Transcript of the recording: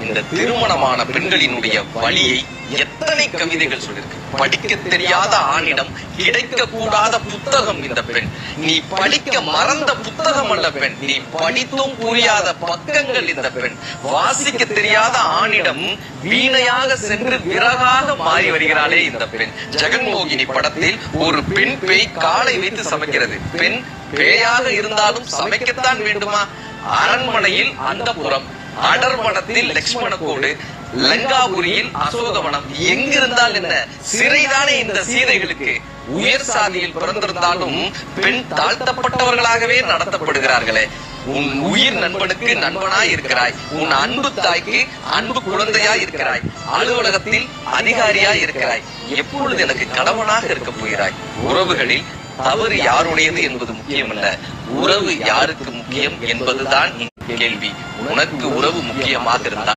இந்த திருமணமான பெண்களினுடைய வழியை எத்தனை கவிதைகள் சொல்லிருக்கு. படிக்க தெரியாத ஆணிடம் கிடைக்க கூடாத புத்தகம் இந்த பெண். நீ படிக்க மறந்த புத்தகம் அல்ல பெண், நீ படித்தும் புரியாத பக்கங்கள் இந்த பெண். வாசிக்க தெரியாத ஆணிடம் வீணையாக சென்று விறகாக மாறி வருகிறாளே இந்த பெண். ஜெகன்மோகினி படத்தில் ஒரு பெண் பேய் காலை வைத்து சமைக்கிறது. பெண் பேயாக இருந்தாலும் சமைக்கத்தான் வேண்டுமா? அரண்மனையில் அந்தப்புறம், அடர்வனத்தில் லட்சுமண கோடு, லங்காபுரியில் அசோகவனம், எங்கிருந்தால் என்ன, சிறைதானே இந்த சீதைகளுக்கு. உயர் சாதியில் பிறந்திருந்தாலும் பெண் தாழ்த்தப்பட்டவர்களாகவே நடத்தப்படுகிறார்களே. உன் உயிர் நண்பனுக்கு நண்பனாய் இருக்கிறாய், உன் அன்பு தாய்க்கு அன்பு குழந்தையாய் இருக்கிறாய், அலுவலகத்தில் அதிகாரியாய் இருக்கிறாய். எப்பொழுது எனக்கு கணவனாக இருக்க போகிறாய்? உறவுகளில் தவறு யாருடையது என்பது முக்கியமல்ல, உறவு யாருக்கு முக்கியம் என்பதுதான் கேள்வி. உனக்கு உறவு முக்கியமாக இருந்தால்